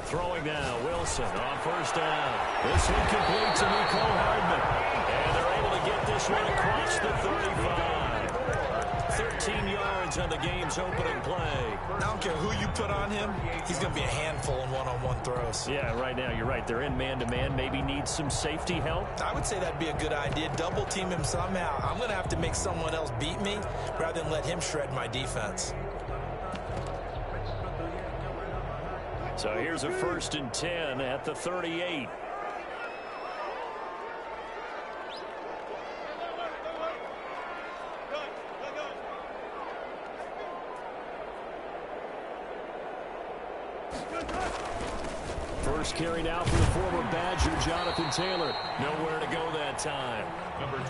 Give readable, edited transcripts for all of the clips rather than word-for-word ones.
Throwing now, Wilson on first down. This one complete to Nicole Hardman. And they're able to get this one across the 35. 13 yards on the game's opening play. I don't care who you put on him. He's going to be a handful in one-on-one throws. Yeah, right now, you're right. They're in man-to-man. Maybe needs some safety help. I would say that'd be a good idea. Double team him somehow. I'm going to have to make someone else beat me rather than let him shred my defense. So here's a 1st and 10 at the 38. First carry now for the former Badger, Jonathan Taylor. Nowhere to go that time.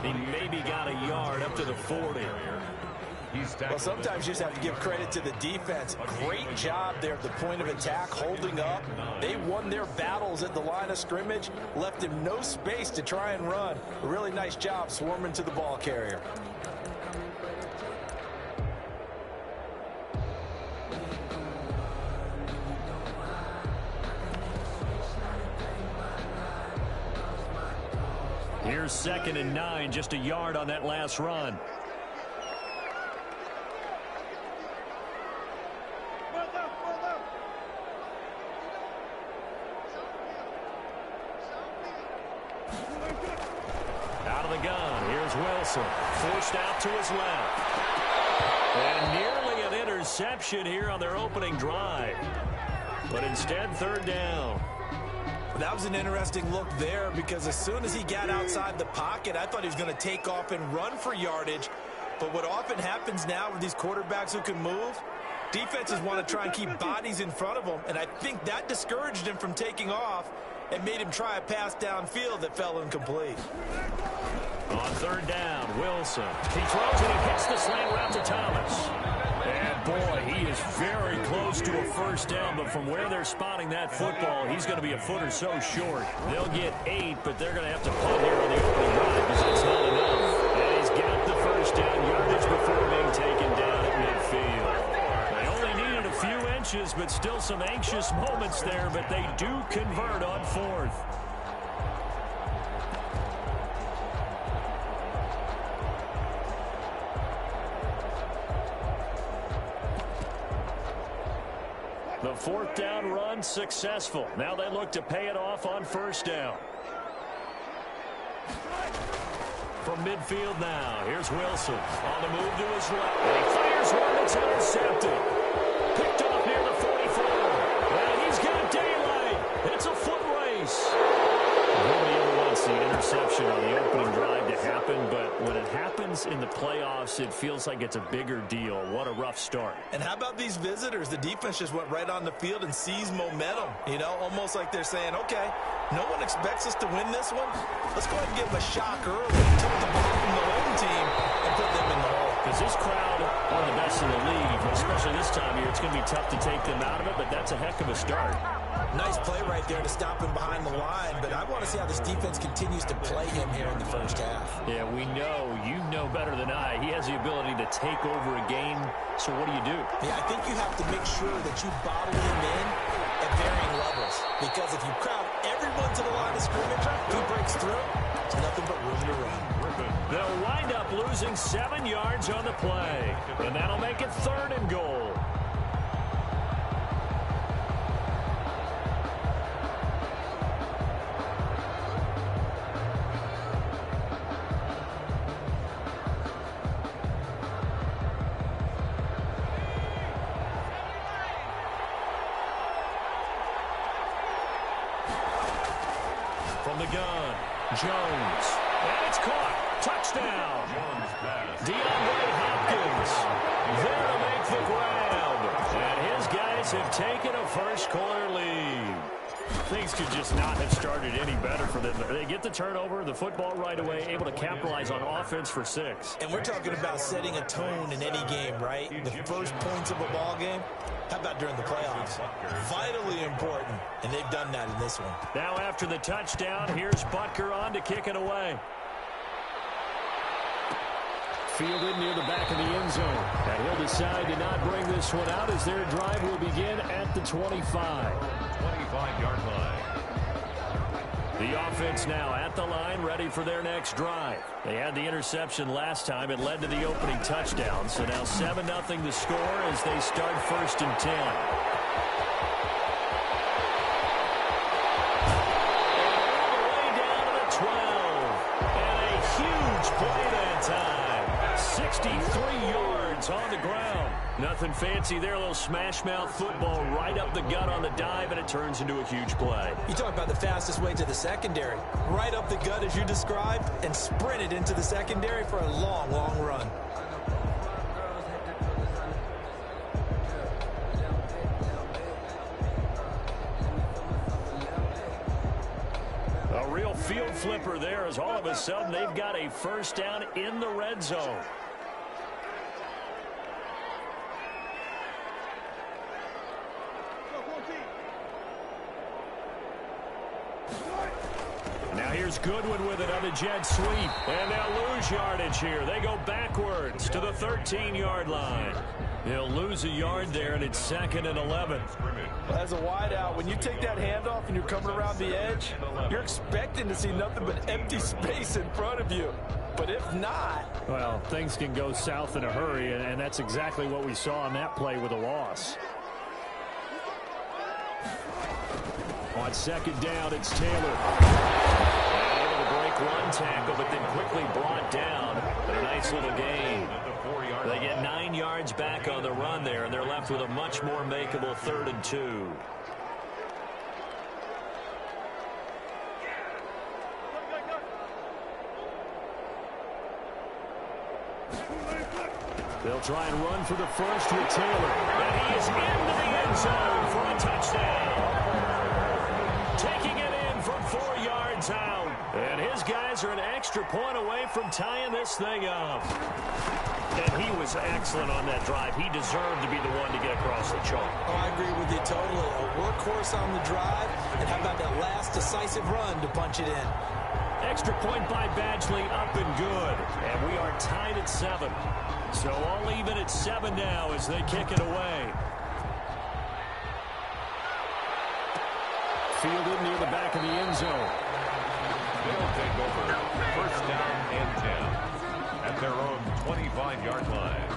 He maybe got a yard up to the 40. Well, sometimes you just have to give credit to the defense. Great job there at the point of attack, holding up. They won their battles at the line of scrimmage, left him no space to try and run. A really nice job swarming to the ball carrier. Here's 2nd and 9, just a yard on that last run. Out of the gun, here's Wilson. Forced out to his left. And nearly an interception here on their opening drive. But instead, 3rd down. That was an interesting look there because as soon as he got outside the pocket, I thought he was going to take off and run for yardage. But what often happens now with these quarterbacks who can move, defenses want to try and keep bodies in front of them, and I think that discouraged him from taking off and made him try a pass downfield that fell incomplete. On 3rd down, Wilson. He throws it and hits the slant route to Thomas. And boy, he is very close to a 1st down, but from where they're spotting that football, he's going to be a foot or so short. They'll get 8, but they're going to have to punt here on the opening drive because it's not enough. And he's got the 1st down yardage before being taken down at midfield. They only needed a few inches, but still some anxious moments there, but they do convert on 4th. The 4th down run successful. Now they look to pay it off on 1st down. From midfield now, here's Wilson on the move to his left. And he fires one that's intercepted. Picked off near the 44. And he's got daylight. It's a foot race. Nobody ever wants the interception on the opening drive to happen, but when it happens in the playoffs, it feels like it's a bigger deal. What a rough start. And how about these visitors? The defense just went right on the field and seized momentum. You know, almost like they're saying, okay, no one expects us to win this one. Let's go ahead and give them a shock early. Took the ball from the home team and put them in the hole. Because this crowd are the best in the league, especially this time of year. It's going to be tough to take them out of it, but that's a heck of a start. Nice play right there to stop him behind the line, but I want to see how this defense continues to play him here in the 1st half. Yeah, we know. You know better than I. He has the ability to take over a game, so what do you do? Yeah, I think you have to make sure that you bottle him in at varying levels, because if you crowd everyone to the line of scrimmage, he breaks through, it's nothing but room to run. They'll wind up losing 7 yards on the play, and that'll make it 3rd and goal. From the gun, Jones. And it's caught. Touchdown. DeAndre Hopkins there to make the grab. And his guys have taken a first-quarter lead. Things could just not have started any better for them. They get the turnover, the football right away, able to capitalize on offense for 6. And we're talking about setting a tone in any game, right? The first points of a ball game. How about during the playoffs? Vitally important, and they've done that in this one. Now after the touchdown, here's Butker on to kick it away. fielded near the back of the end zone. And he'll decide to not bring this one out as their drive will begin at the 25. 25-yard line. The offense now at the line, ready for their next drive. They had the interception last time. It led to the opening touchdown. So now 7-0 the score as they start 1st and 10. Play that time. 63 yards on the ground. Nothing fancy there. A little smash mouth football right up the gut on the dive, and it turns into a huge play. You talk about the fastest way to the secondary. Right up the gut as you described and sprinted into the secondary for a long, long run. A real field flipper there as all of a sudden they've got a first down in the red zone. Now here's Goodwin with another jet sweep. And they'll lose yardage here. They go backwards to the 13-yard line. He'll lose a yard there, and it's 2nd and 11. Well, as a wideout, when you take that handoff and you're coming around the edge, you're expecting to see nothing but empty space in front of you. But if not... Well, things can go south in a hurry, and that's exactly what we saw on that play with a loss. On 2nd down, it's Taylor. And able to break one tackle, but then quickly brought down. But a nice little gain. They get 9 yards back on the run there, and they're left with a much more makeable 3rd and 2. They'll try and run for the first with Taylor. And he is into the end zone for a touchdown. Taking it in from 4 yards out. And his guys are an extra point away from tying this thing up. And he was excellent on that drive. He deserved to be the one to get across the chalk. Oh, I agree with you totally. A workhorse on the drive. And how about that last decisive run to punch it in? Extra point by Badgley, up and good. And we are tied at 7. So all even at 7 now as they kick it away. Fielded near the back of the end zone. They'll take over 1st down and 10 at their own 25-yard line.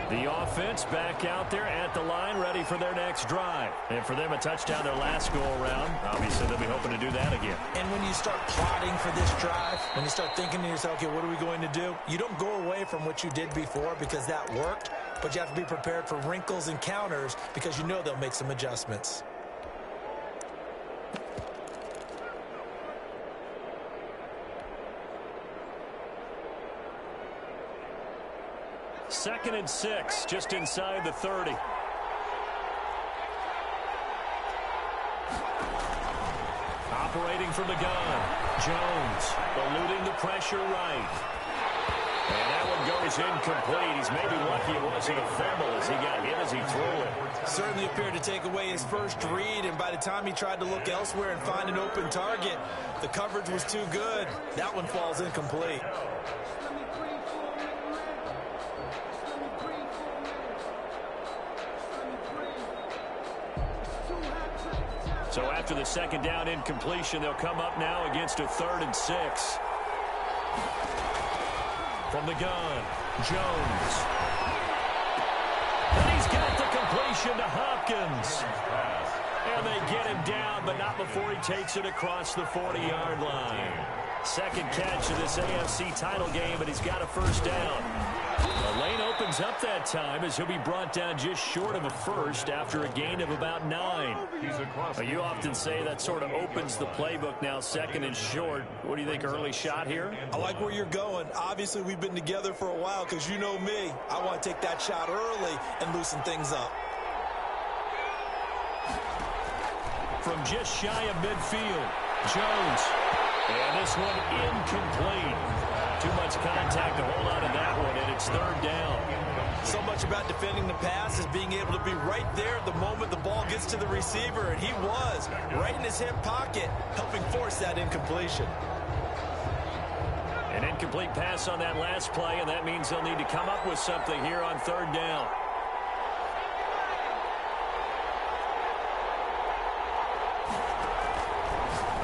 The offense back out there at the line, ready for their next drive. And for them, a touchdown their last go-around. Obviously, they'll be hoping to do that again. And when you start plotting for this drive, when you start thinking to yourself, okay, what are we going to do? You don't go away from what you did before because that worked, but you have to be prepared for wrinkles and counters because you know they'll make some adjustments. Second and 6, just inside the 30. Operating from the gun. Jones eluding the pressure right. And that one goes incomplete. He's maybe lucky it wasn't a fumble as he got hit as he threw it. Certainly appeared to take away his first read, and by the time he tried to look elsewhere and find an open target, the coverage was too good. That one falls incomplete. So after the second down incompletion, they'll come up now against a 3rd and 6. From the gun, Jones. And he's got the completion to Hopkins. And they get him down, but not before he takes it across the 40-yard line. Second catch of this AFC title game, and he's got a first down. The lane opens up that time as he'll be brought down just short of a first after a gain of about 9. You often say that sort of opens the playbook now, 2nd and short. What do you think, early shot here? I like where you're going. Obviously, we've been together for a while because you know me. I want to take that shot early and loosen things up. From just shy of midfield, Jones. And this one incomplete. too much contact to hold on to that one, and it's third down. So much about defending the pass is being able to be right there at the moment the ball gets to the receiver, and he was right in his hip pocket, helping force that incompletion. An incomplete pass on that last play, and that means they'll need to come up with something here on third down.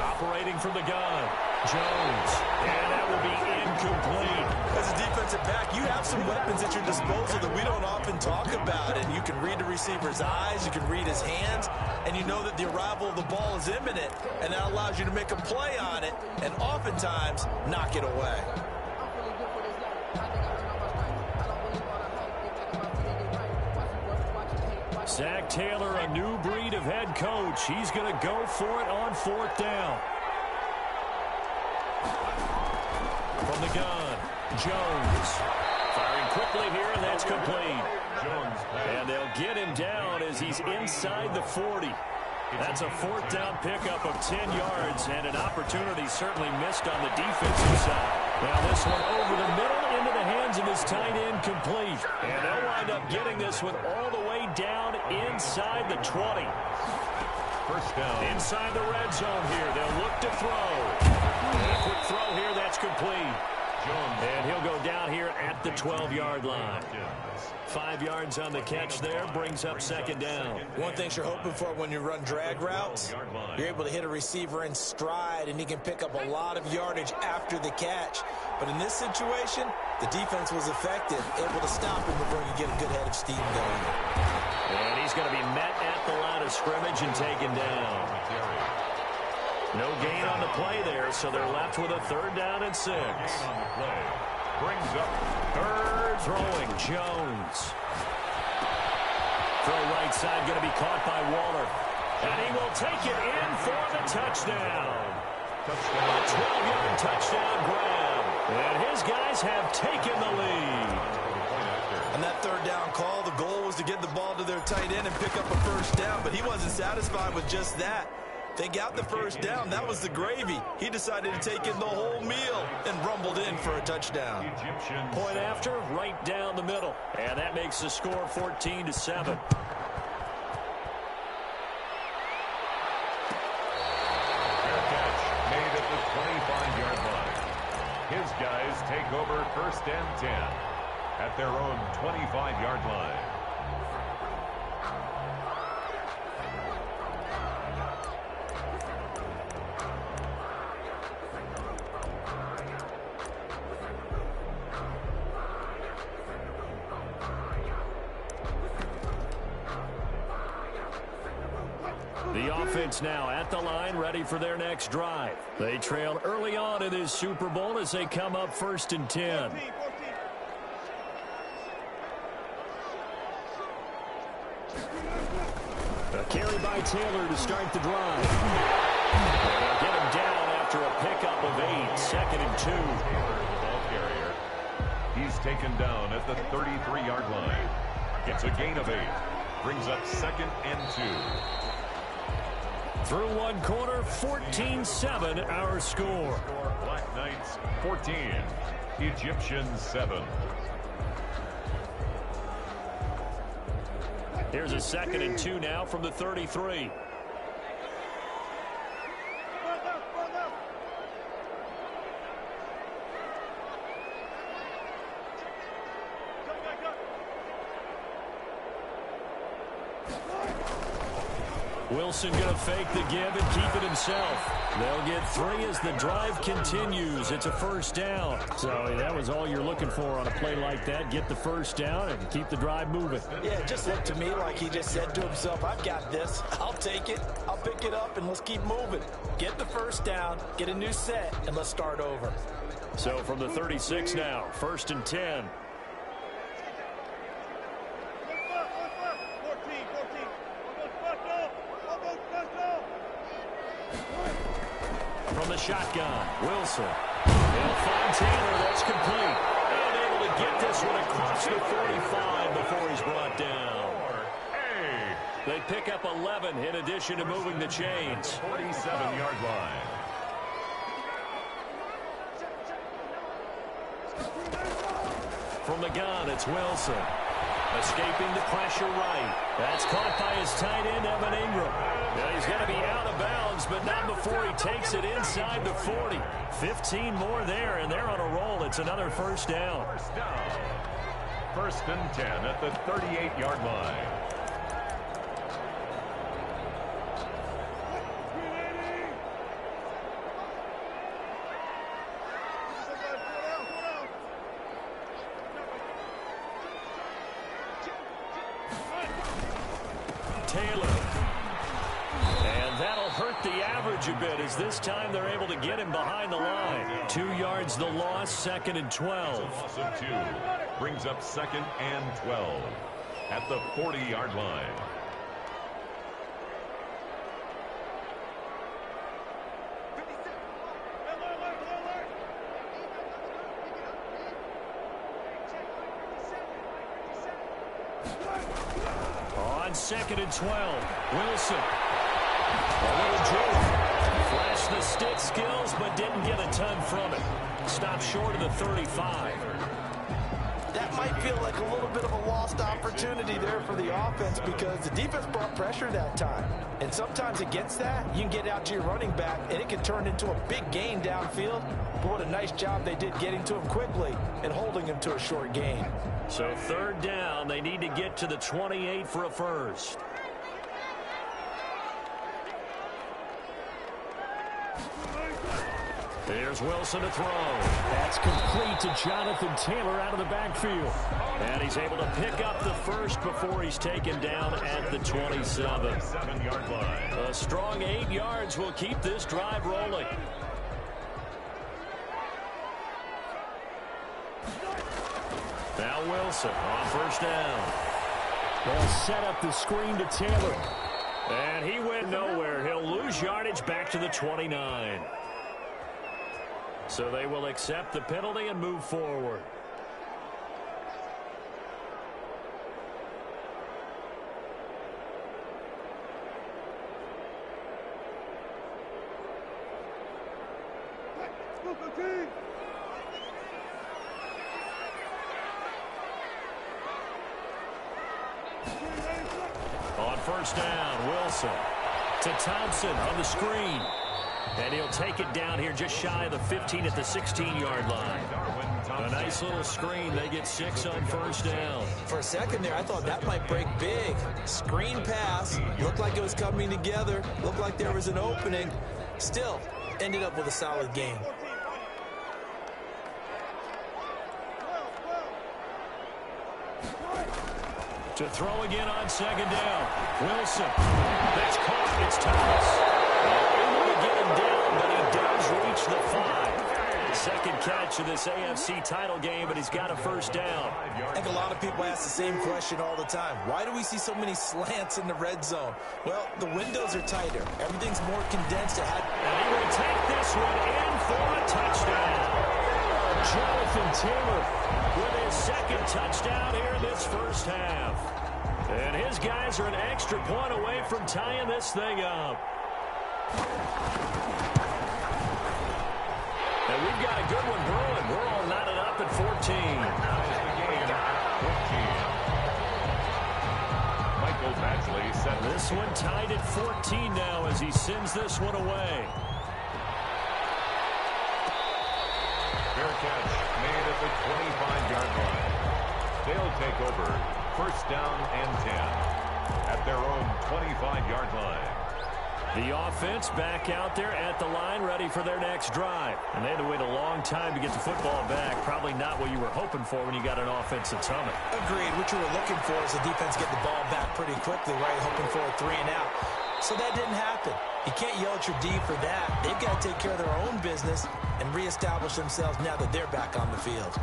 Operating from the gun, Jones, and that will be incomplete. As a defensive back, you have some weapons at your disposal that we don't often talk about, and you can read the receiver's eyes, you can read his hands, and you know that the arrival of the ball is imminent, and that allows you to make a play on it, and oftentimes knock it away. Zach Taylor, a new breed of head coach. He's going to go for it on fourth down. From the gun, Jones. Firing quickly here, and that's complete. And they'll get him down as he's inside the 40. That's a fourth down pickup of 10 yards, and an opportunity certainly missed on the defensive side. Now this one over the middle into the hands of his tight end, complete. And they'll wind up getting this one all the way down inside the 20. First down. Inside the red zone here. They'll look to throw. And a quick throw here. That's complete. And he'll go down here at the 12-yard line. 5 yards on the catch there. Brings up second down. One thing you're hoping for when you run drag routes, you're able to hit a receiver in stride, and he can pick up a lot of yardage after the catch. But in this situation, the defense was effective, able to stop him before he get a good head of steam going. And he's going to be met at the line of scrimmage and taken down. No gain on the play there, so they're left with a third down and 6. Brings up third, throwing Jones. Throw right side, going to be caught by Waller. And he will take it in for the touchdown. A 12-yard touchdown grab. And his guys have taken the lead. On that third down call, the goal was to get the ball to their tight end and pick up a first down, but he wasn't satisfied with just that. They got the first down. That was the gravy. He decided to take in the whole meal and rumbled in for a touchdown. Point after, right down the middle. And that makes the score 14-7. Fair catch made at the 25-yard line. His guys take over first and 10 at their own 25-yard line. The offense now at the line, ready for their next drive. They trailed early on in this Super Bowl as they come up first and 10. A carry by Taylor to start the drive. They'll get him down after a pickup of 8, second and 2. Ball carrier. He's taken down at the 33-yard line. It's a gain of 8. Brings up second and 2. Through one quarter, 14-7 our score. Black Knights 14, Egyptians 7. Here's a second and 2 now from the 33. Wilson going to fake the give and keep it himself. They'll get 3 as the drive continues. It's a first down. So that was all you're looking for on a play like that. Get the first down and keep the drive moving. Yeah, it just looked to me like he just said to himself, I've got this. I'll take it. I'll pick it up, and let's keep moving. Get the first down, get a new set, and let's start over. So from the 36 now, first and 10. From the shotgun, Wilson. They'll find Taylor. That's complete. And able to get this one across the 45 before he's brought down. They pick up 11 in addition to moving the chains. 47-yard line. from the gun, it's Wilson. Escaping the pressure right. That's caught by his tight end, Evan Ingram. Now he's going to be out of bounds, but not before he takes it inside the 40. 15 more there, and they're on a roll. It's another first down. First and 10 at the 38-yard line. Taylor. And that'll hurt the average a bit as this time they're able to get him behind the line. 2 yards the loss, second and 12. Loss of 2 brings up second and 12 at the 40-yard line. On second and 12, Wilson. A little drill. Flashed the stick skills, but didn't get a ton from it. Stopped short of the 35. That might feel like a little bit of a lost opportunity there for the offense because the defense brought pressure that time. And sometimes against that, you can get out to your running back, and it can turn into a big gain downfield. But what a nice job they did getting to him quickly and holding him to a short gain. So third down, they need to get to the 28 for a first. There's Wilson to throw. That's complete to Jonathan Taylor out of the backfield. And he's able to pick up the first before he's taken down at the 27. 7-yard line. A strong 8 yards will keep this drive rolling. Now Wilson on first down. They'll set up the screen to Taylor. And he went nowhere. He'll lose yardage back to the 29. So they will accept the penalty and move forward. On first down, Wilson to Thompson on the screen. And he'll take it down here just shy of the 15 at the 16-yard line. A nice little screen. They get 6 on first down. For a second there, I thought that might break big. Screen pass. Looked like it was coming together. Looked like there was an opening. Still, ended up with a solid game. To throw again on second down. Wilson. That's caught. It's Thomas. Able to get him down, but he does reach the 5. Second catch of this AFC title game, but he's got a first down. I think a lot of people ask the same question all the time. Why do we see so many slants in the red zone? Well, the windows are tighter. Everything's more condensed. And he will take this one in for a touchdown. Jonathan Taylor with his second touchdown here in this first half. And his guys are an extra point away from tying this thing up. And we've got a good one brewing. We're all knotted up at 14. Michael Badgley set this one tied at 14 now as he sends this one away. Fair catch made at the 25-yard line. They'll take over first down and 10 at their own 25-yard line. The offense back out there at the line, ready for their next drive. And they had to wait a long time to get the football back. Probably not what you were hoping for when you got an offense that's humming. Agreed. What you were looking for is the defense get the ball back pretty quickly, right? Hoping for a 3 and out. So that didn't happen. You can't yell at your D for that. They've got to take care of their own business and reestablish themselves now that they're back on the field.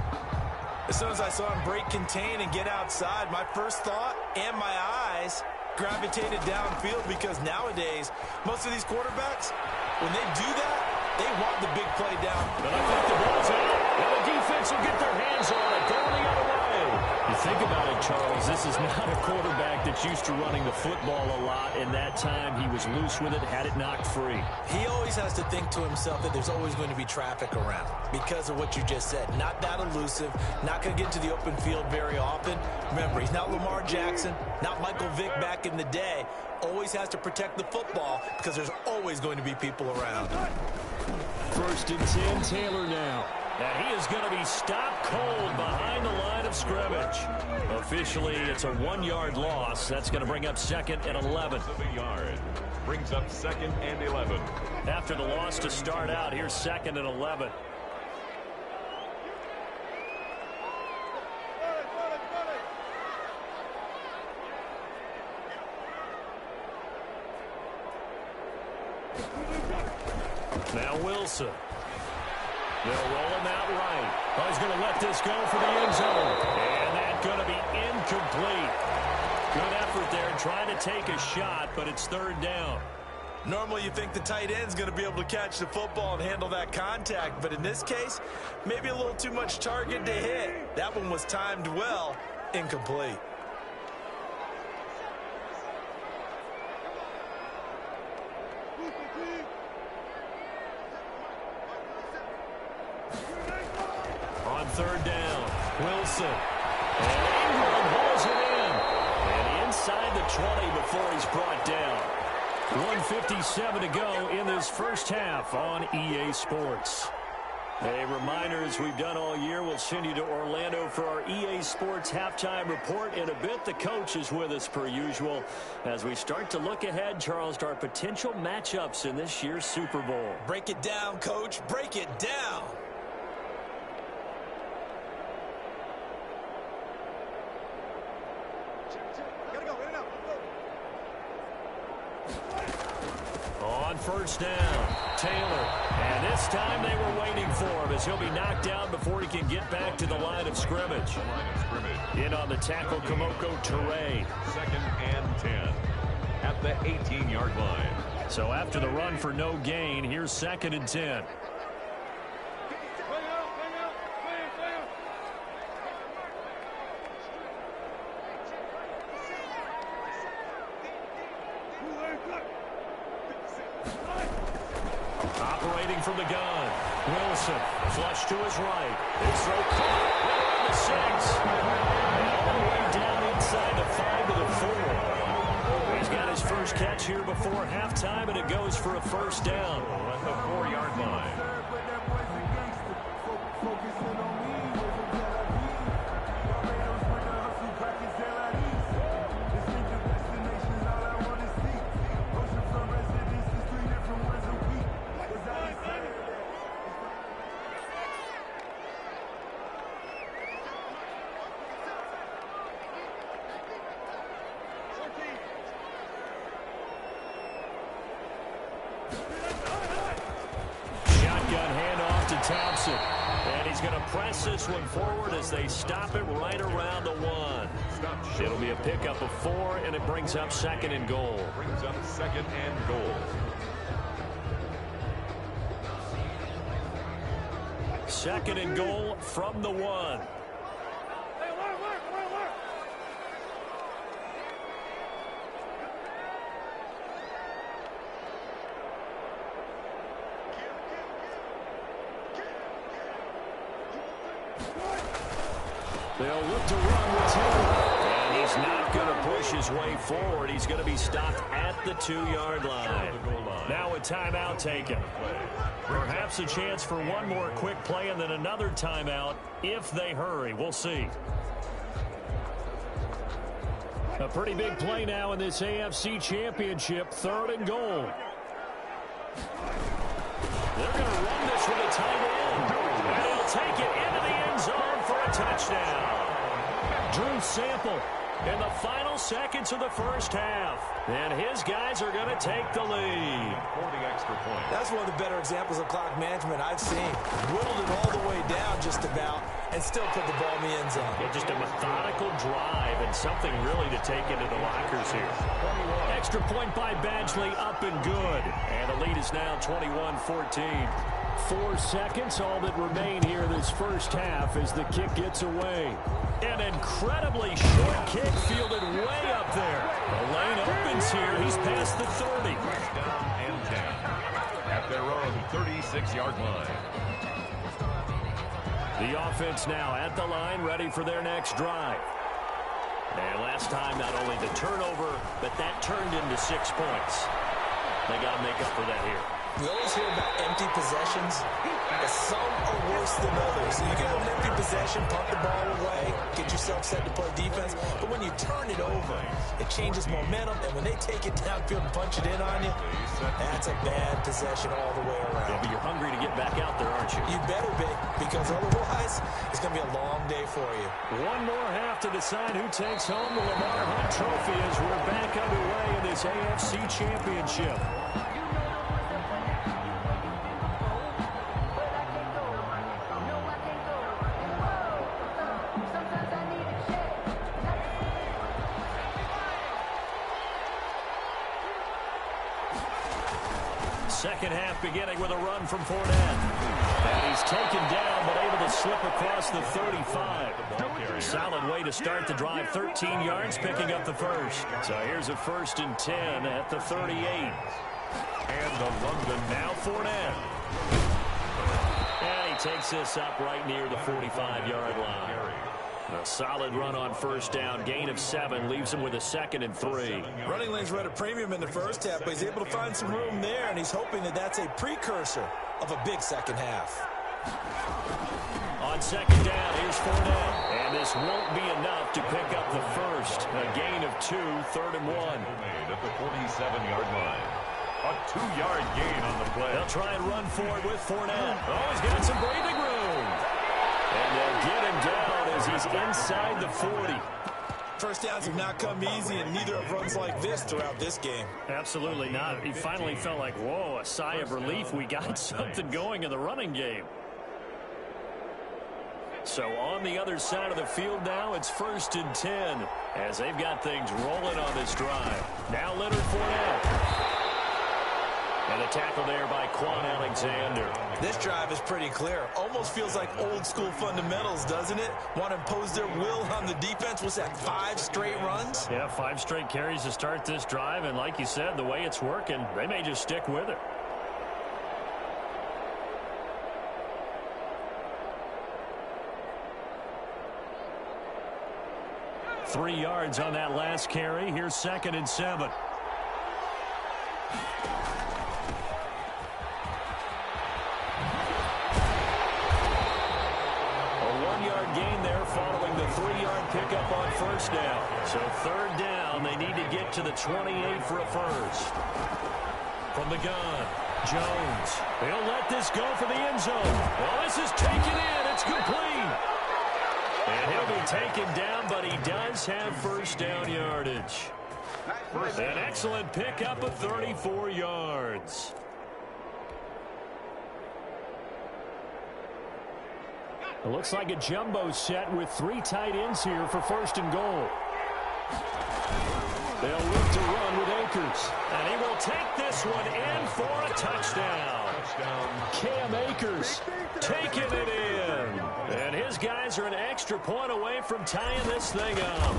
As soon as I saw him break contain and get outside, my first thought and my eyes gravitated downfield because nowadays, most of these quarterbacks, when they do that, they want the big play down. But I think the ball's out, and the defense will get their hands on it, going the other way. You think about it, Charles, this is not a quarterback that's used to running the football a lot, and that time he was loose with it, had it knocked free. He always has to think to himself that there's always going to be traffic around because of what you just said. Not that elusive, not going to get into the open field very often. Remember, he's not Lamar Jackson, not Michael Vick back in the day. Always has to protect the football because there's always going to be people around. 1st and 10, Taylor now. And he is going to be stopped cold behind the line of scrimmage. Officially, it's a 1-yard loss. That's going to bring up 2nd and 11. A yard. Brings up 2nd and 11. After the loss to start out, here's 2nd and 11. Now Wilson. They'll roll him out right. Oh, he's going to let this go for the end zone. And that's going to be incomplete. Good effort there trying to take a shot, but it's 3rd down. Normally you think the tight end's going to be able to catch the football and handle that contact, but in this case, maybe a little too much target to hit. That one was timed well, incomplete. On 3rd down, Wilson. And Ingram hauls it in. And inside the 20 before he's brought down. 1:57 to go in this first half on EA Sports. A reminder, as we've done all year, we'll send you to Orlando for our EA Sports halftime report. In a bit, the coach is with us per usual as we start to look ahead, Charles, to our potential matchups in this year's Super Bowl. Break it down, Coach. Break it down. On 1st down, Taylor. And this time they were waiting for him as he'll be knocked down before he can get back to the line of scrimmage. In on the tackle, Kamoko Toure. 2nd and 10 at the 18-yard line. So after the run for no gain, here's 2nd and 10. Operating from the gun, Wilson, flush to his right. His throw caught around the 6. All the way down inside the 5 to the 4. He's got his first catch here before halftime, and it goes for a 1st down. At the 4-yard line. Thompson. And he's going to press this one forward as they stop it right around the 1. It'll be a pickup of 4, and it brings up 2nd and goal. Brings up 2nd and goal. 2nd and goal from the 1. They'll look to run with 2. And he's not going to push his way forward. He's going to be stopped at the 2-yard line. Now a timeout taken. Perhaps a chance for one more quick play and then another timeout if they hurry. We'll see. A pretty big play now in this AFC Championship. 3rd and goal. They're going to run this with a tight end. And he'll take it into the end zone for a touchdown. Drew Sample in the final seconds of the first half. And his guys are going to take the lead. For the extra point. That's one of the better examples of clock management I've seen. Whittled it all the way down just about and still put the ball in the end zone. Yeah, just a methodical drive and something really to take into the lockers here. Extra point by Badgley, up and good. And the lead is now 21-14. 4 seconds, all that remain here this first half as the kick gets away. An incredibly short kick fielded way up there. The lane opens here. He's past the 30. First down and 10 at their own 36-yard line. The offense now at the line, ready for their next drive. And last time, not only the turnover, but that turned into 6 points. They got to make up for that here. We always hear about empty possessions, but some are worse than others. So you get an empty possession, punt the ball away, get yourself set to play defense. But when you turn it over, it changes momentum. And when they take it downfield and punch it in on you, that's a bad possession all the way around. Yeah, but you're hungry to get back out there, aren't you? You better be, because otherwise, it's going to be a long day for you. One more half to decide who takes home the Lamar Hunt Trophy as we're back underway in this AFC Championship. Second half beginning with a run from Fournette. And he's taken down, but able to slip across the 35. Solid way to start the drive. 13 yards, picking up the first. So here's a 1st and 10 at the 38. And the London now Fournette. And he takes this up right near the 45-yard line. A solid run on first down. Gain of 7 leaves him with a 2nd and 3. Running lanes were at a premium in the first half, but he's able to find some room there, and he's hoping that that's a precursor of a big second half. On second down, here's Fournette. And this won't be enough to pick up the first. A gain of 2, 3rd and 1. Made at the 47-yard line. A 2-yard gain on the play. They'll try and run for it with Fournette. Oh, he's got some breathing room. And they'll get him down as he's inside the 40. First downs have not come easy, and neither have runs like this throughout this game. Absolutely not. He finally felt like, whoa, a sigh of relief. We got something going in the running game. So on the other side of the field now, it's 1st and 10 as they've got things rolling on this drive. Now Leonard Fournette. And a tackle there by Quan Alexander. This drive is pretty clear. Almost feels like old school fundamentals, doesn't it? Want to impose their will on the defense. What's that, 5 straight runs? Yeah, 5 straight carries to start this drive. And like you said, the way it's working, they may just stick with it. Three yards on that last carry. Here's 2nd and 7. Gain there following the 3-yard pickup on first down. So 3rd down, they need to get to the 28 for a first. From the gun, Jones. He'll let this go for the end zone. Well, this is taken in. It's complete. And he'll be taken down, but he does have first down yardage. An excellent pickup of 34 yards. It looks like a jumbo set with 3 tight ends here for 1st and goal. They'll look to run with Akers. And he will take this one in for a touchdown. Cam Akers taking it in. And his guys are an extra point away from tying this thing up.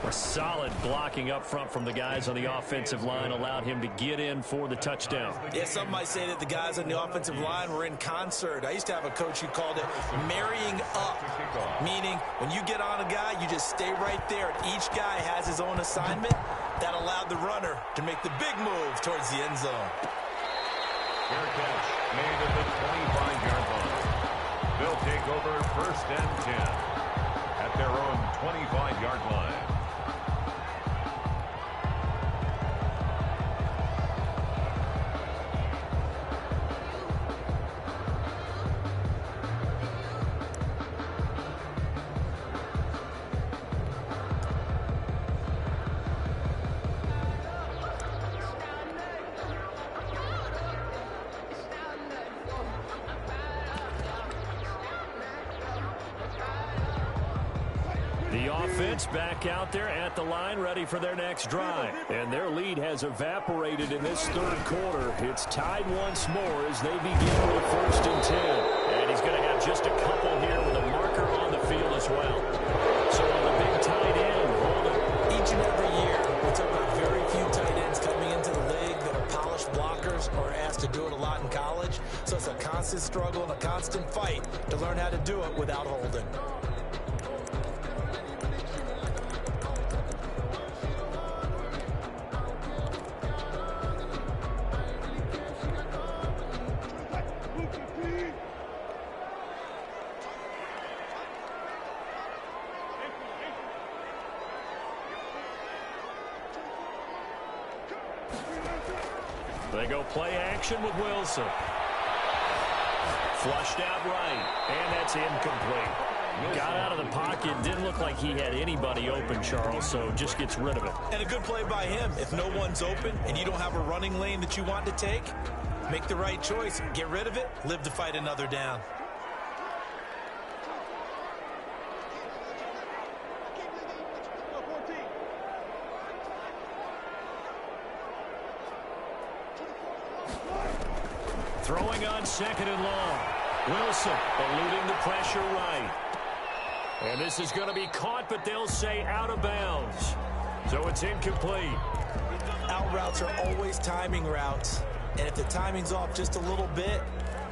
A solid blocking up front from the guys on the offensive line allowed him to get in for the touchdown. Yeah, some might say that the guys on the offensive line were in concert. I used to have a coach who called it marrying up, meaning when you get on a guy, you just stay right there. Each guy has his own assignment. That allowed the runner to make the big move towards the end zone. Fair catch made at the 25-yard line. They'll take over 1st and 10 at their own 25-yard line. The offense back out there at the line, ready for their next drive. And their lead has evaporated in this third quarter. It's tied once more as they begin with 1st and 10. And he's going to have just a couple here with a marker on the field as well. So on the big tight end, holding. Each and every year, we talk about very few tight ends coming into the league that are polished blockers or asked to do it a lot in college. So it's a constant struggle and a constant fight to learn how to do it without holding. They go play action with Wilson. Flushed out right, and that's incomplete. Got out of the pocket, didn't look like he had anybody open, Charles, so just gets rid of it. And a good play by him. If no one's open and you don't have a running lane that you want to take, make the right choice, get rid of it, live to fight another down. Throwing on 2nd and long. Wilson eluding the pressure right. And this is going to be caught, but they'll say out of bounds. So it's incomplete. Out routes are always timing routes. And if the timing's off just a little bit,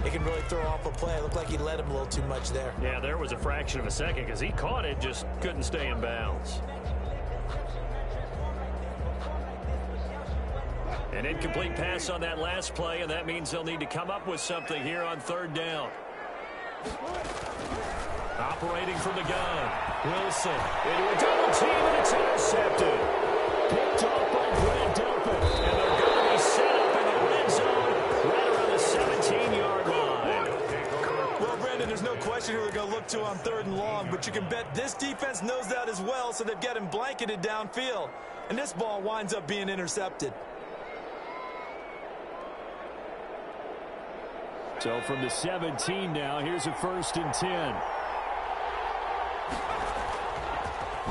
it can really throw off a play. It looked like he let him a little too much there. Yeah, there was a fraction of a second because he caught it, just couldn't stay in bounds. An incomplete pass on that last play, and that means they'll need to come up with something here on 3rd down. Operating from the gun. Wilson into a double team, and it's intercepted. Picked off by Grant Delpit, and they're going to be set up in the red zone right around the 17-yard line. Well, Brandon, there's no question who they're going to look to on 3rd and long, but you can bet this defense knows that as well, so they've got him blanketed downfield. And this ball winds up being intercepted. So from the 17 now, here's a 1st and 10.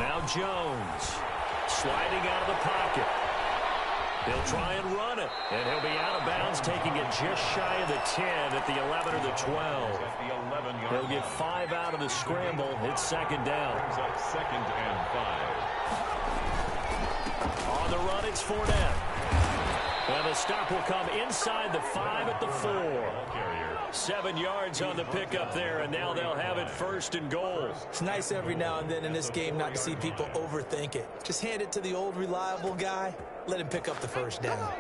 Now Jones sliding out of the pocket. He'll try and run it, and he'll be out of bounds, taking it just shy of the 10 at the 11 or the 12. He'll get 5 out of the scramble. It's 2nd down. 2nd and 5. On the run, it's Fournette. And the stop will come inside the 5 at the 4. 7 yards on the pickup there, and now they'll have it 1st and goal. It's nice every now and then in this game not to see people overthink it. Just hand it to the old reliable guy. Let him pick up the 1st down.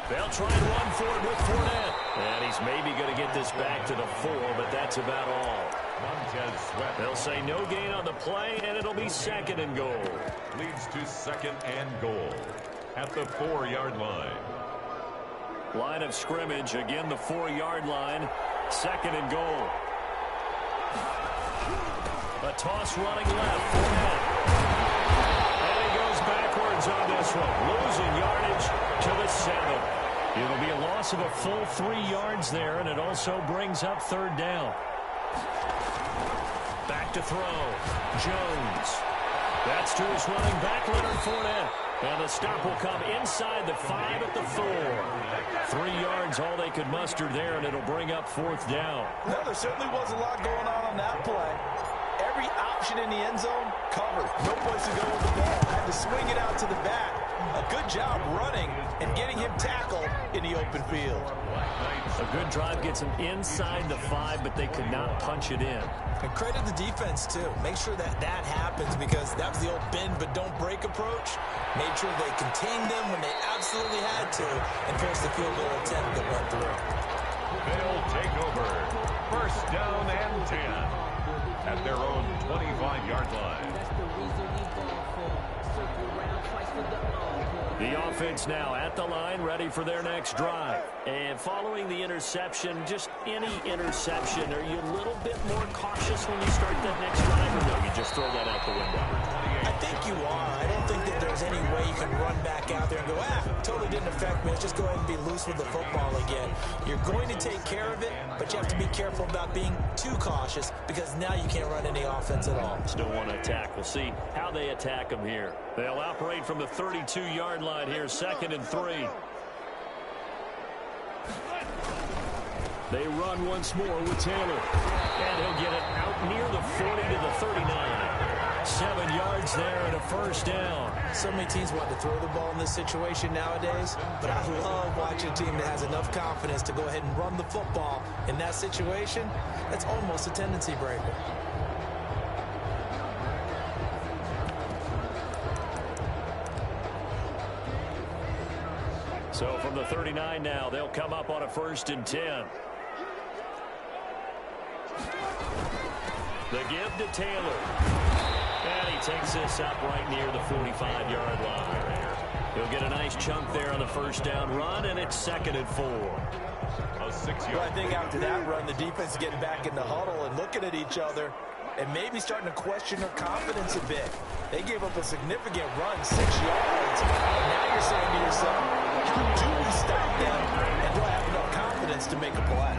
They'll try and run for it with Fournette. And he's maybe going to get this back to the 4, but that's about all. They'll say no gain on the play, and it'll be 2nd and goal. Leads to 2nd and goal at the 4-yard line. Line of scrimmage, again the 4-yard line. 2nd and goal. A toss running left. Fournette. And he goes backwards on this one. Losing yardage to the 7. It'll be a loss of a full 3 yards there, and it also brings up 3rd down. Back to throw. Jones. That's to his running back, Leonard Fournette. And the stop will come inside the 5 at the 4. 3 yards, all they could muster there, and it'll bring up 4th down. No, there certainly was a lot going on that play. Every option in the end zone covered. No place to go with the ball. Had to swing it out to the back. A good job running and getting him tackled in the open field. A good drive gets him inside the 5, but they could not punch it in. And credit the defense, too. Make sure that that happens, because that was the old bend but don't break approach. Made sure they contained them when they absolutely had to and forced the field goal attempt that went through. They'll take over. 1st down and 10. at their own 25-yard line. The offense now at the line, ready for their next drive. And following the interception, just any interception, are you a little bit more cautious when you start that next drive, or no, you just throw that out the window? I think you are. I don't think that there's any way you can run back out there and go, totally didn't affect me. Let's just go ahead and be loose with the football again. You're going to take care of it, but you have to be careful about being too cautious because now you can't run any offense at all. Still want to attack. We'll see how they attack them here. They'll operate from the 32-yard line here, 2nd and 3. They run once more with Taylor. And he'll get it out near the 40 to the 39. 7 yards there and a first down. So many teams want to throw the ball in this situation nowadays, but I love watching a team that has enough confidence to go ahead and run the football in that situation. That's almost a tendency breaker. So from the 39 now, they'll come up on a 1st and 10. The give to Taylor. And he takes this up right near the 45-yard line. He'll get a nice chunk there on the first down run, and it's 2nd and 4. A 6-yard. Well, I think after that run, the defense is getting back in the huddle and looking at each other and maybe starting to question their confidence a bit. They gave up a significant run, 6 yards. And now you're saying to yourself, how do we stop them? And do I have enough confidence to make a play?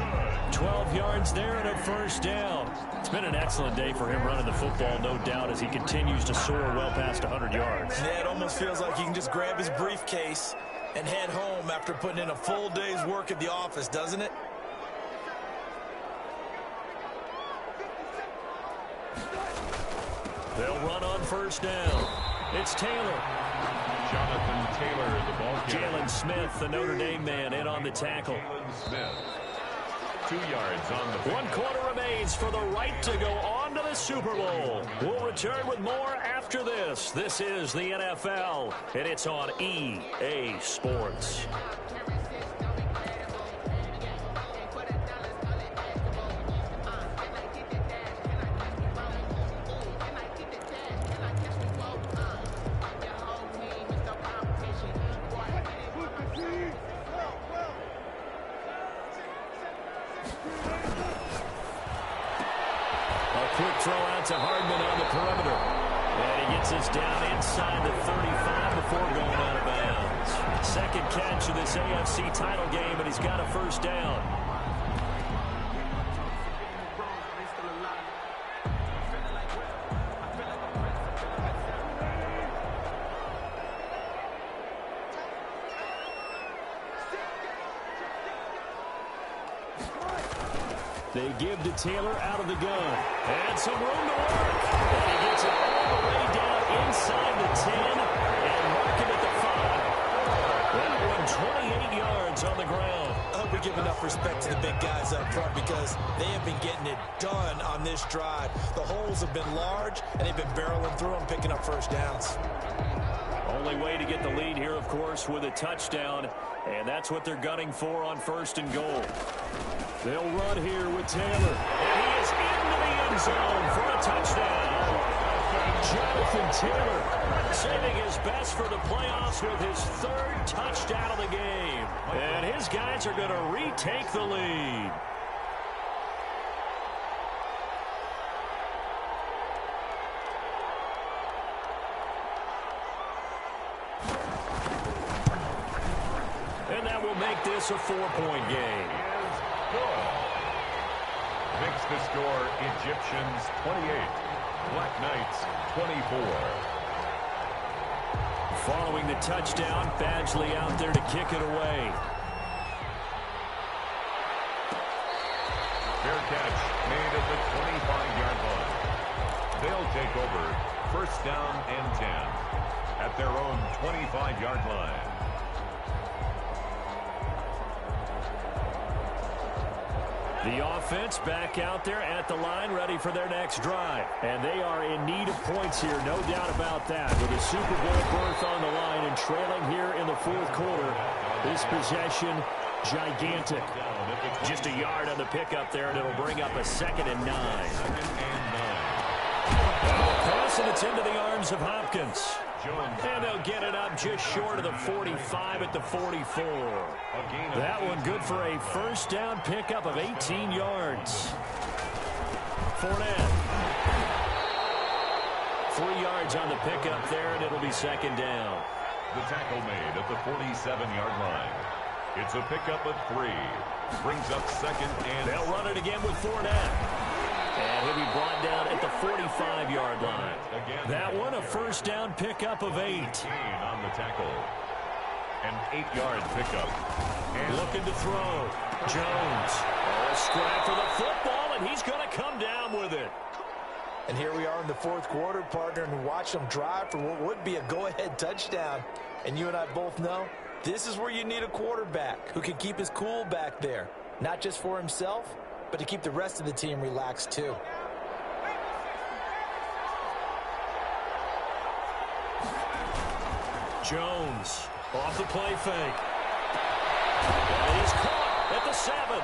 12 yards there and a first down. It's been an excellent day for him running the football, no doubt, as he continues to soar well past 100 yards. Yeah, it almost feels like he can just grab his briefcase and head home after putting in a full day's work at the office, doesn't it? They'll run on first down. It's Taylor. Jonathan Taylor, the ball carrier. Jalen Smith, the Notre Dame man, in on the tackle. Jalen Smith. 2 yards on the 1 quarter remains for the right to go on to the Super Bowl. We'll return with more after this. This is the NFL, and it's on EA Sports. Quick throw out to Hardman on the perimeter. And he gets us down inside the 35 before going out of bounds. Second catch of this AFC title game, and he's got a first down. They give to Taylor out of the gun. And some room to work. And he gets it all the way down inside the 10 and marking at the 5. That one 28 yards on the ground. I hope we give enough respect to the big guys up front because they have been getting it done on this drive. The holes have been large, and they've been barreling through them, picking up first downs. Only way to get the lead here, of course, with a touchdown. And that's what they're gunning for on 1st and goal. They'll run here with Taylor. And he is into the end zone for a touchdown. Jonathan Taylor saving his best for the playoffs with his 3rd touchdown of the game. And his guys are going to retake the lead. And that will make this a 4-point game. Makes the score Egyptians 28, Black Knights 24. Following the touchdown, Badgley out there to kick it away. Fair catch made at the 25-yard line. They'll take over 1st down and 10 at their own 25-yard line. The offense back out there at the line, ready for their next drive. And they are in need of points here, no doubt about that. With a Super Bowl berth on the line and trailing here in the 4th quarter, this possession, gigantic. Just a yard on the pickup there, and it'll bring up a 2nd and 9. 2nd and 9. and it's into the arms of Hopkins. And they'll get it up just short of the 45 at the 44. That one good for a first down pickup of 18 yards. Fournette. 3 yards on the pickup there, and it'll be second down. The tackle made at the 47-yard line. It's a pickup of 3. Brings up second and... They'll run it again with Fournette. And he'll be brought down at the 45-yard line. That one, a first down pickup of 8. On the tackle. An 8-yard pickup. And looking to throw. Jones. Oh, scrap for the football, and he's going to come down with it. And here we are in the fourth quarter, partner, and watch them drive for what would be a go-ahead touchdown. And you and I both know this is where you need a quarterback who can keep his cool back there. Not just for himself, but to keep the rest of the team relaxed too. Jones off the play fake. And he's caught at the 7.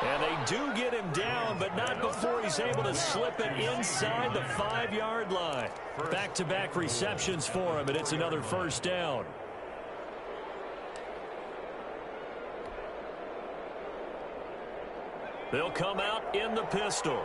And they do get him down, but not before he's able to slip it inside the 5-yard line. Back-to-back receptions for him, and it's another first down. They'll come out in the pistol.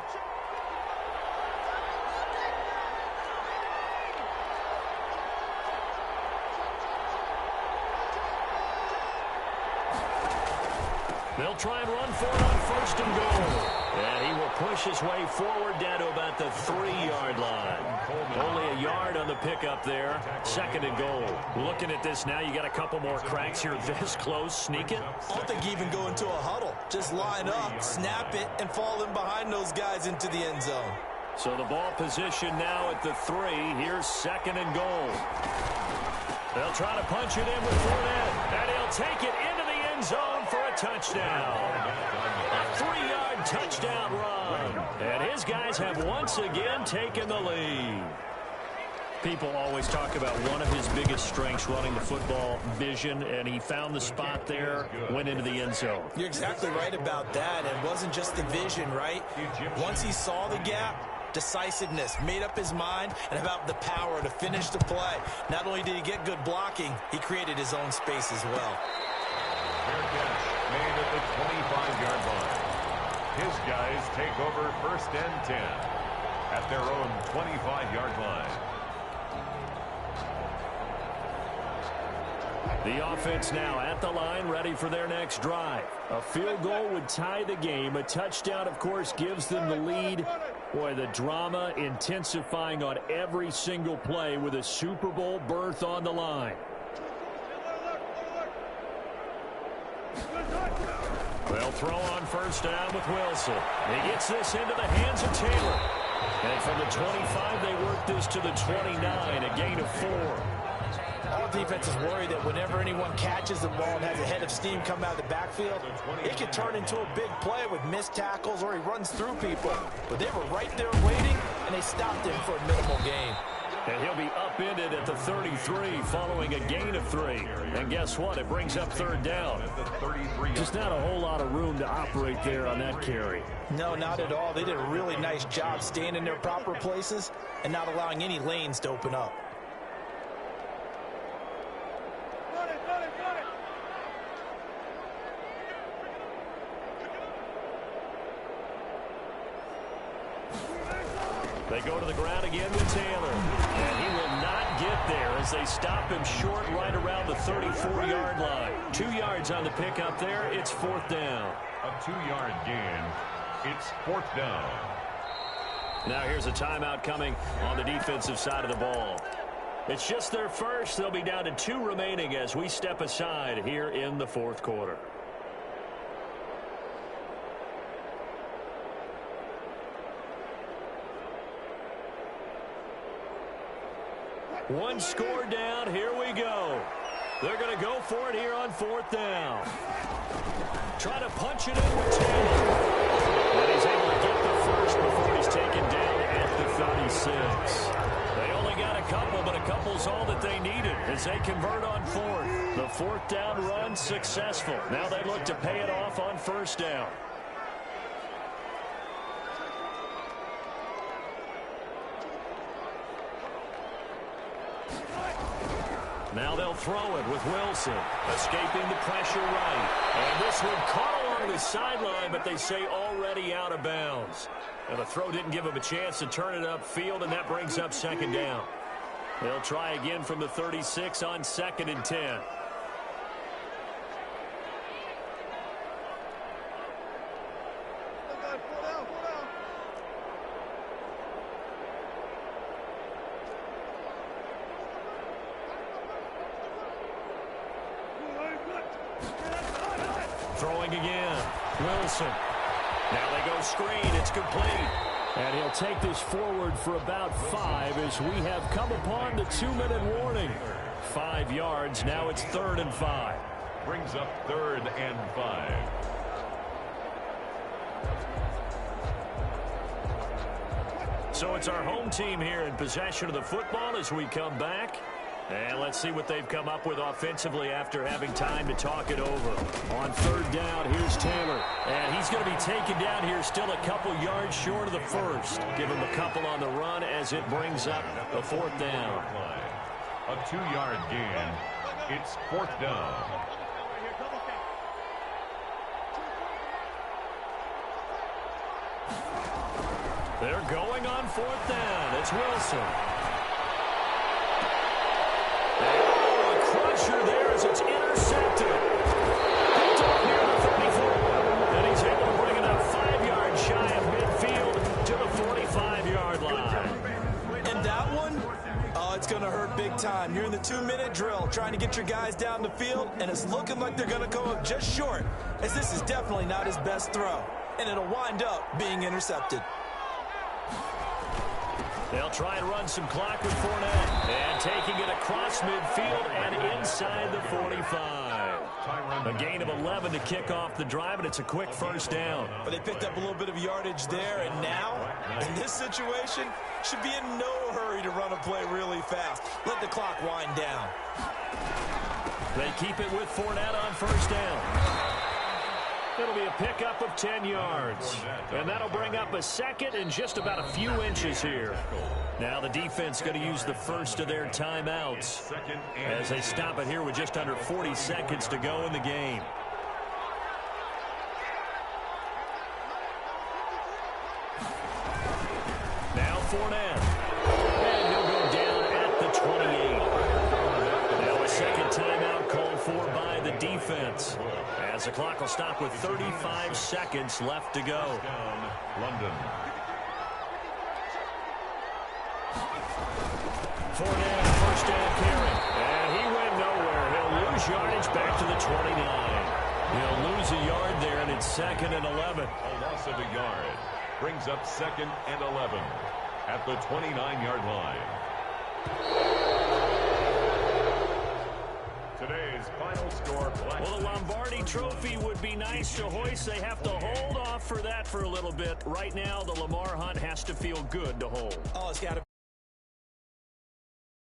They'll try and run for it on first and goal. And he will push his way forward down to about the 3-yard line. Only a yard on the pickup there. Second and goal. Looking at this now, you got a couple more cracks here this close. Sneak it. I don't think even go into a huddle. Just line up, snap it, and fall in behind those guys into the end zone. So the ball position now at the 3. Here's second and goal. They'll try to punch it in with Fournette. And he'll take it into the end zone for a touchdown. A 3-yard touchdown run. And his guys have once again taken the lead. People always talk about one of his biggest strengths, running the football, vision, and he found the spot there, went into the end zone. You're exactly right about that. It wasn't just the vision, right? Once he saw the gap, decisiveness, made up his mind, and about the power to finish the play. Not only did he get good blocking, he created his own space as well. Fair catch made at the 25-yard line. His guys take over first and 10 at their own 25-yard line. The offense now at the line, ready for their next drive. A field goal would tie the game. A touchdown, of course, gives them the lead. Boy, the drama intensifying on every single play with a Super Bowl berth on the line. They'll throw on first down with Wilson. He gets this into the hands of Taylor. And from the 25, they work this to the 29, a gain of 4. All defenses worry that whenever anyone catches the ball and has a head of steam come out of the backfield, it can turn into a big play with missed tackles or he runs through people. But they were right there waiting, and they stopped him for a minimal gain. And he'll be upended at the 33 following a gain of 3. And guess what? It brings up third down. Just not a whole lot of room to operate there on that carry. No, not at all. They did a really nice job staying in their proper places and not allowing any lanes to open up. They go to the ground again with Taylor. And he will not get there as they stop him short right around the 34-yard line. 2 yards on the pickup there. It's fourth down. A 2-yard gain. It's fourth down. Now here's a timeout coming on the defensive side of the ball. It's just their first. They'll be down to 2 remaining as we step aside here in the fourth quarter. One score down. Here we go. They're going to go for it here on fourth down. Try to punch it in with Taylor. And he's able to get the first before he's taken down at the 36. They only got a couple, but a couple's all that they needed as they convert on fourth. The fourth down run successful. Now they look to pay it off on first down. Now they'll throw it with Wilson, escaping the pressure right. And this one caught along the sideline, but they say already out of bounds. And the throw didn't give him a chance to turn it upfield, and that brings up second down. They'll try again from the 36 on 2nd and 10. Throwing again. Wilson. Now they go screen. It's complete. And he'll take this forward for about 5 as we have come upon the 2-minute warning. 5 yards. Now it's 3rd and 5. Brings up 3rd and 5. So it's our home team here in possession of the football as we come back. And let's see what they've come up with offensively after having time to talk it over. On 3rd down, here's Taylor. And he's going to be taken down here still a couple yards short of the first. Give him a couple on the run as it brings up the 4th down. A 2-yard gain. It's 4th down. They're going on 4th down. It's Wilson. Oh, a crusher there as it's intercepted. Picked up near the 34. And he's able to bring it up 5 yards shy of midfield to the 45-yard line. And that one, oh, it's going to hurt big time. You're in the 2-minute drill trying to get your guys down the field, and it's looking like they're going to go up just short, as this is definitely not his best throw. And it'll wind up being intercepted. They'll try and run some clock with Fournette. And taking it across midfield and inside the 45. A gain of 11 to kick off the drive, and it's a quick 1st down. But they picked up a little bit of yardage there, and now, in this situation, should be in no hurry to run a play really fast. Let the clock wind down. They keep it with Fournette on 1st down. It'll be a pickup of 10 yards. And that'll bring up a 2nd and just about a few inches here. Now the defense going to use the first of their timeouts as they stop it here with just under 40 seconds to go in the game. Now Fournette. And he'll go down at the 28. Now a 2nd timeout called for by the defense. As the clock will stop with 35 seconds left to go. London. Fournette, 1st down carry. And he went nowhere. He'll lose yardage back to the 29. He'll lose a yard there, and it's 2nd and 11. A loss of a yard. Brings up 2nd and 11 at the 29-yard line. Today's final score. Well, the Lombardi Trophy would be nice to hoist. They have to hold off for that for a little bit. Right now, the Lamar Hunt has to feel good to hold. Oh, it's got to